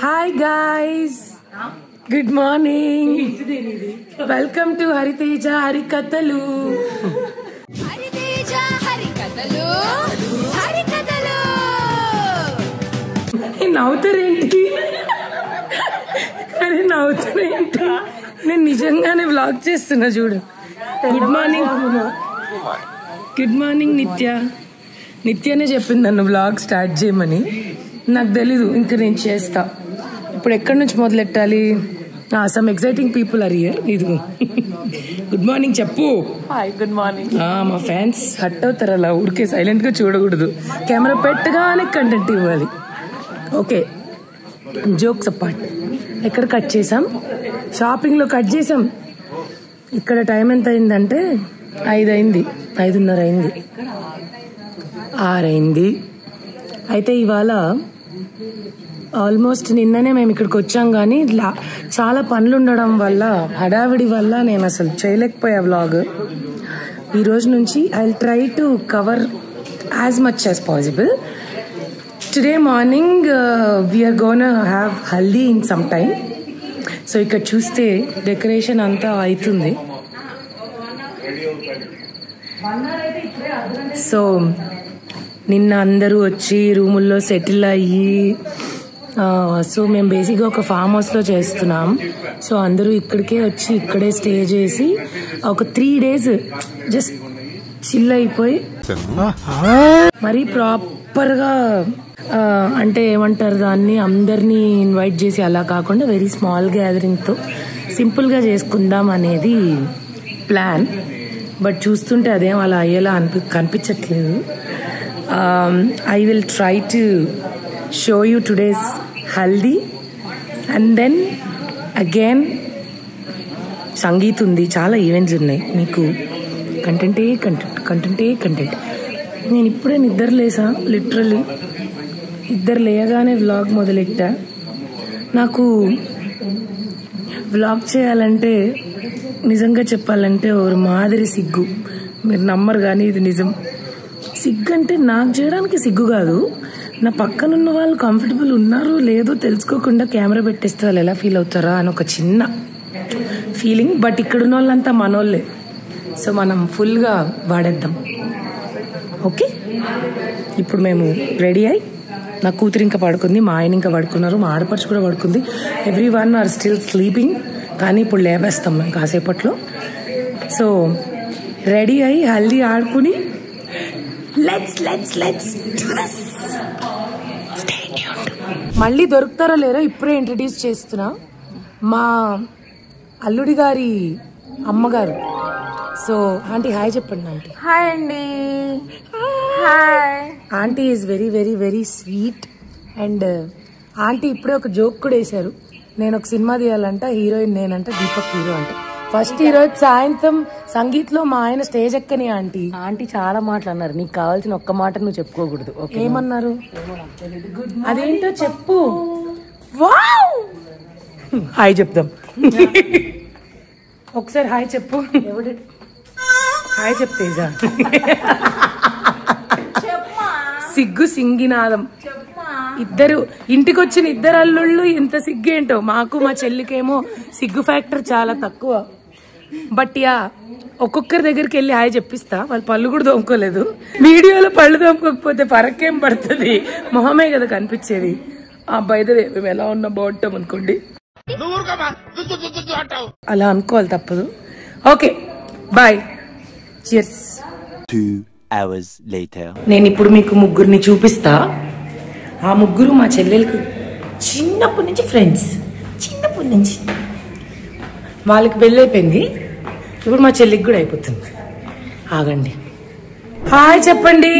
Hi guys, good morning. Welcome to Hariteja Harikathalu. Hariteja Harikathalu. Harikathalu. నవ్వుతారేంటి? అరే నవ్వుతారేంటి? నేను నిజంగానే vlog చేస్తున్నా చూడు. Good morning. గుడ్ మార్నింగ్ నిత్య. నిత్యనే చెప్పింది నన్ను వ్లాగ్ స్టార్ట్ చేయమని. నాకు తెలీదు, ఇంకా నేను చేస్తా. ఇప్పుడు ఎక్కడి నుంచి మొదలెట్టాలి? Some exciting people are here. ఇది గుడ్ మార్నింగ్ చెప్పు. Hi, good morning. మా ఫ్యాన్స్ హట్ అవుతారు, అలా ఊరికే సైలెంట్ గా చూడకూడదు. కెమెరా పెట్టగానే కంటెంట్ ఇవ్వాలి. Okay, jokes apart. ఎక్కడ కట్ చేసాం? షాపింగ్ లో కట్ చేసాం. ఇక్కడ టైం ఎంత అయిందంటే 5 అయింది, 5:30 అయింది, 6 అయింది. అయితే ఇవాళ ఆల్మోస్ట్ నిన్ననే మేము ఇక్కడికి వచ్చాం, కానీ చాలా పనులు ఉండడం వల్ల, హడావిడి వల్ల నేను అసలు చేయలేకపోయా వ్లాగ్. ఈ రోజు నుంచి I will try to cover as much as possible. Today morning we're gonna have haldi in some time. So ఇక్కడ చూస్తే డెకరేషన్ అంతా అవుతుంది. సో నిన్న అందరూ వచ్చి రూముల్లో సెటిల్ అయ్యి, సో మేము బేసిక్గా ఒక ఫామ్ హౌస్లో చేస్తున్నాం. సో అందరూ ఇక్కడికే వచ్చి ఇక్కడే స్టే చేసి ఒక 3 days జస్ట్ చిల్ అయిపోయి, మరీ ప్రాపర్గా అంటే ఏమంటారు దాన్ని, అందరినీ ఇన్వైట్ చేసి అలా కాకుండా వెరీ స్మాల్ గ్యాదరింగ్తో సింపుల్గా చేసుకుందాం అనేది ప్లాన్. బట్ చూస్తుంటే అదేం అలా అయ్యేలా కనిపించట్లేదు. I will try to show you today's haldi, and then again sangeet ఉంది, చాలా ఈవెంట్స్ ఉన్నాయి. మీకు కంటెంటే కంటెంట్. నేను ఇప్పుడే నిద్ర లేసా, లిటరల్లీ నిద్ర లేయగానే వ్లాగ్ మొదలెట్టా. నాకు వ్లాగ్ చేయాలంటే నిజంగా చెప్పాలంటే ఒక మాదిరి సిగ్గు. మీరు నమ్మరు కానీ ఇది నిజం. సిగ్గు అంటే నాకు చేయడానికి సిగ్గు కాదు, నా పక్కనున్న వాళ్ళు కంఫర్టబుల్ ఉన్నారో లేదో తెలుసుకోకుండా కెమెరా పెట్టేస్తే వాళ్ళు ఎలా ఫీల్ అవుతారా అని ఒక చిన్న ఫీలింగ్. బట్ ఇక్కడున్న వాళ్ళంతా మనోళ్ళే, సో మనం ఫుల్గా వాడేద్దాం. ఓకే, ఇప్పుడు మేము రెడీ అయ్యి, నా కూతురు ఇంకా పడుకుంది, మా ఆయన ఇంకా పడుకున్నారు, మా ఆడపడుచు కూడా పడుకుంది. ఎవ్రీవన్ ఆర్ స్టిల్ స్లీపింగ్, కానీ ఇప్పుడు లేపేస్తాం మేము కాసేపట్లో. సో రెడీ అయ్యి హల్దీ ఆడుకుని లెట్స్ మళ్ళీ దొరుకుతారో లేరో ఇప్పుడే ఇంట్రడ్యూస్ చేస్తున్నా. మా అల్లుడి గారి అమ్మగారు. సో ఆంటీ హాయ్ చెప్పండి. ఆంటీ హాయ్ అండి. Hi. Aunty is very very very sweet. And aunty ఇప్పుడే ఒక జోక్ కూడా వేశారు. నేను ఒక సినిమా తీయాలంట, హీరోయిన్ నేనంట, దీపక్ హీరో అంట. ఫస్ట్ ఈరోజు సాయంత్రం సంగీత్ లో మా ఆయన స్టేజ్ ఎక్కని ఆంటీ చాలా మాటలు అన్నారు. నీకు కావాల్సిన ఒక్క మాట నువ్వు చెప్పుకోకూడదు. ఏమన్నారు? అదేంటో చెప్పు. హాయ్ చెప్దాం. ఒకసారి హాయ్ చెప్పు. హాయ్ చెప్తేజా. సిగ్గు సింగినాదం. ఇద్దరు ఇంటికి వచ్చిన ఇద్దరు అల్లుళ్ళు ఎంత సిగ్గేంటో. మాకు మా చెల్లికేమో సిగ్గు ఫ్యాక్టర్ చాలా తక్కువ. బట్ యా, ఒక్కొక్కరి దగ్గరికి వెళ్ళి హాయ్ చెప్పిస్తా. వాళ్ళు పళ్ళు కూడా తోముకోలేదు. వీడియోలో పళ్ళు తోముకోకపోతే పరకేం పడుతుంది, మొహమే కదా కనిపించేది. ఆ బయట మేము ఎలా ఉన్నా బాగుంటాం అనుకోండి, అలా అనుకోవాలి, తప్పదు. Okay bye, cheers. 2 hours later. నేను ఇప్పుడు మీకు ముగ్గురిని చూపిస్తా. ఆ ముగ్గురు మా చెల్లెలకు చిన్నప్పటి నుంచి ఫ్రెండ్స్. చిన్నప్పటి నుంచి వాళ్ళకి పెళ్ళి అయిపోయింది, ఇప్పుడు మా చెల్లికి కూడా అయిపోతుంది. ఆగండి, హాయ్ చెప్పండి.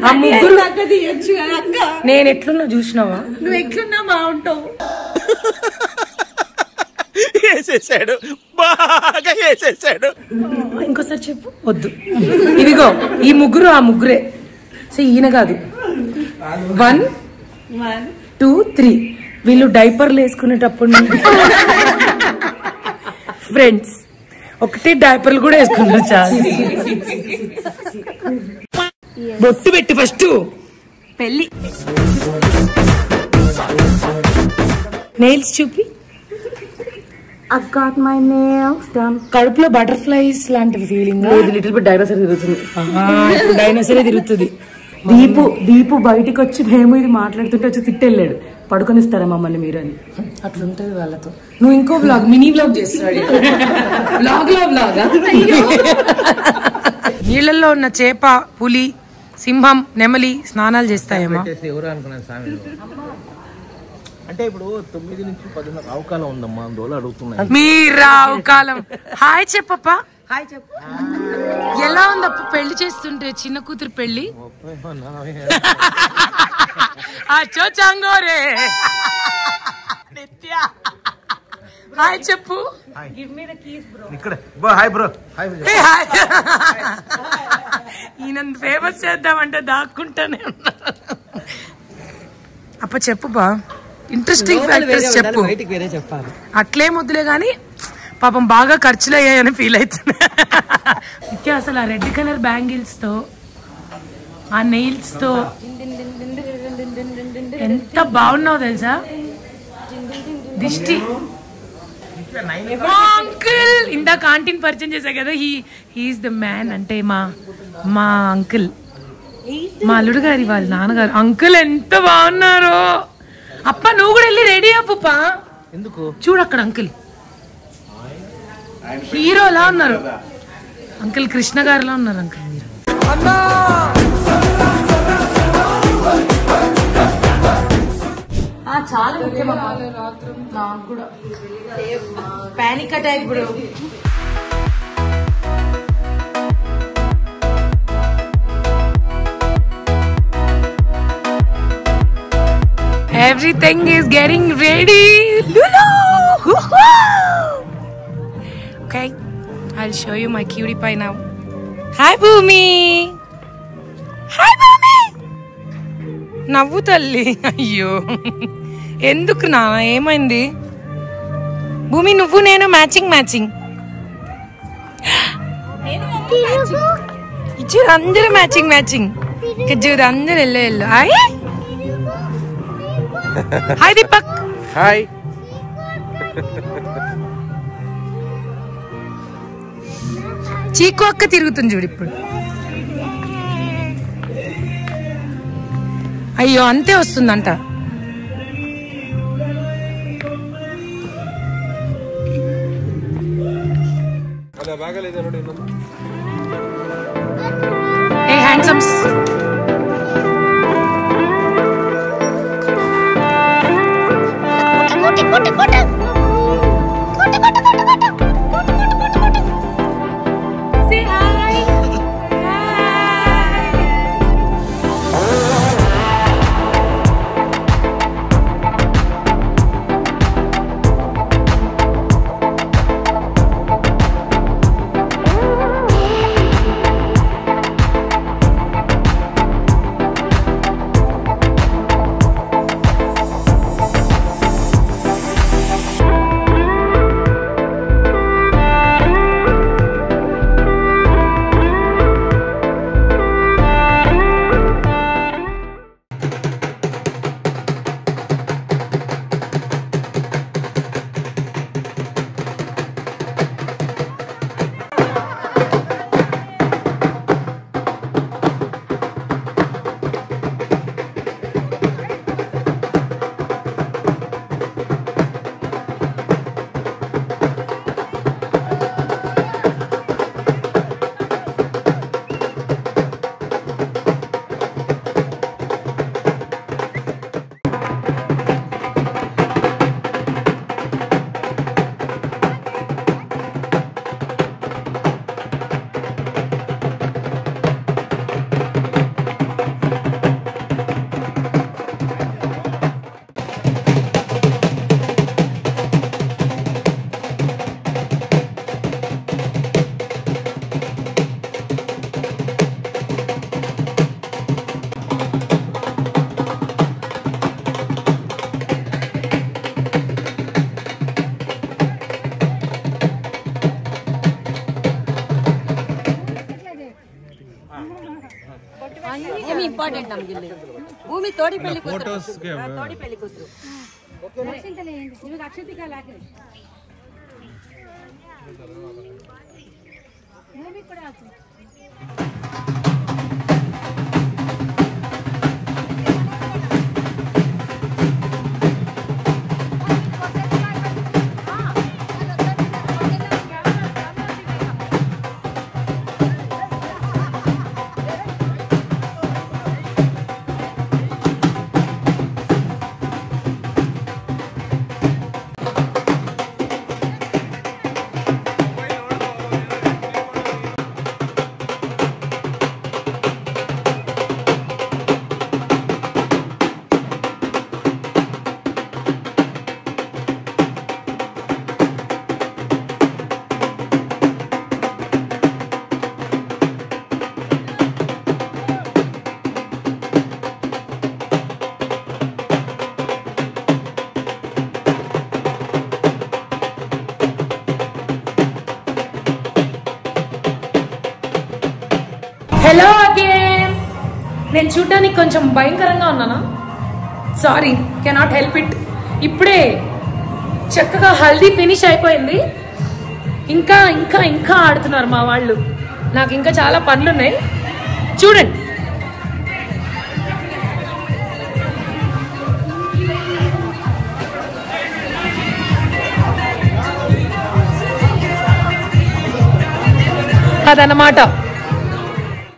ఆ ముగ్గురు నేను ఎట్లున్నా చూసినావా? నువ్వు ఎట్లున్నా బాగుంటావు. వేసేసాడు, బాగా వేసేసాడు. ఇంకోసారి చెప్పు. వద్దు, ఇదిగో ఈ ముగ్గురు ఆ ముగ్గురే. సో ఈయన కాదు. 1 2 3 వీళ్ళు డైపర్లు వేసుకునేటప్పుడు ఫ్రెండ్స్. ఒకటి డైపర్లు కూడా వేసుకున్నారు చాలా. బొట్టు పెట్టి ఫస్ట్ పెళ్లి నెయిల్స్ చూపి. I got my nails done. కడుపులో బటర్ఫ్లైస్ లాంటి ఫీలింగ్. లిటిల్ బిట్ డైనోసార్ తిరుగుతుంది. డైనోసరే తిరుగుతుంది. దీపు బయటికి వచ్చి మేము ఇది మాట్లాడుతుంటే వచ్చి తిట్టెళ్ళాడు. పడుకొనిస్తారా మమ్మల్ని మీరు అని. అట్లుంటది వాళ్ళతో. నువ్వు ఇంకో బ్లాగ్ మినీ బ్లాగ్ చేస్తున్నాడు. నీళ్ళల్లో ఉన్న చేప, పులి, సింహం, నెమలి స్నానాలు చేస్తాయేమో. అంటే ఇప్పుడు 9 నుంచి 10 రావుకాలం ఉందమ్మా, అందువల్ల అడుగుతున్నా. మీ రావుకాలం. హాయ్ చెప్పప్ప. హాయ్ చెప్పు. ఎలా ఉందప్ప పెళ్లి చేస్తుంటే చిన్న కూతురు పెళ్లి? అచ్చో చంగోరే నిత్య. హాయ్ చెప్పు. Hi bro. ఈయన ఫేమస్ చేద్దామంటే దాక్కుంటానే ఉన్నా. అప్ప చెప్పు బా, ఇంట్రెస్టింగ్ ఫ్యాక్టర్స్ చెప్పు. అట్లేం వద్దులే గాని పాపం బాగా ఖర్చులు అయ్యాయని ఫీల్ అవుతున్నా. అసలు ఆ రెడ్ కలర్ బ్యాంగిల్స్ తో, ఆ నెయిల్స్ తో ఎంత బాగున్నావు తెలుసా. దిష్టి అంకుల్ ఇందాక ఆంటీని పరిచయం చేశా కదా, హీఈస్ ద మ్యాన్. అంటే మా అంకుల్, మా అల్లుడు గారి వాళ్ళ నాన్నగారు. అంకుల్ ఎంత బాగున్నారు. అప్ప నువ్వు కూడా వెళ్ళి రెడీ అప్పుపా. ఎందుకు చూడు అక్కడ అంకుల్ హీరోలా ఉన్నారు. అంకుల్ కృష్ణ గారిలా ఉన్నారు అంకుల్ మీరు. చాలా ముఖ్యం నాకు కూడా. పానిక్ అటాక్ ఇప్పుడు. Everything is getting ready. Lulu! Okay, I'll show you my cutie pie now. Hi Bhumi. Hi Bhumi. నవ్వు తల్లి. అయ్యో ఎందుకు నా ఏమైంది? భూమి నువ్వు నేను మ్యాచింగ్ ఇచ్చారు అందరూ మ్యాచింగ్. చూడు అందరు ఎల్లో. హాయ్ దీపక్. హాయ్. చీకు అక్క తిరుగుతుంది చూడు ఇప్పుడు. అయ్యో అంతే వస్తుందంట. ఏ హ్యాండ్సమ్స్. Say hi. ಏಮಿ ಇಂಪಾರ್ಟೆಂಟ್ ನಮಗೆ ಇಲ್ಲಿ ಭೂಮಿ ತೋಡಿ ಪೆಳ್ಳಿ ಕೂತ್ರು ತೋಡಿ ಪೆಳ್ಳಿ ಕೂತ್ರು ನಿಮಗೆ ಅಕ್ಷತೆ ಹಾಕಿ ಭೂಮಿ ಕೂಡ ಹಾಕಿ హలో అగైన్. నేను చూడడానికి కొంచెం భయంకరంగా ఉన్నానా? Sorry, cannot help it. ఇప్పుడే చక్కగా హల్దీ ఫినిష్ అయిపోయింది. ఇంకా ఇంకా ఇంకా ఆడుతున్నారు మా వాళ్ళు. నాకు ఇంకా చాలా పనులు ఉన్నాయి, చూడండి. అదన్నమాట.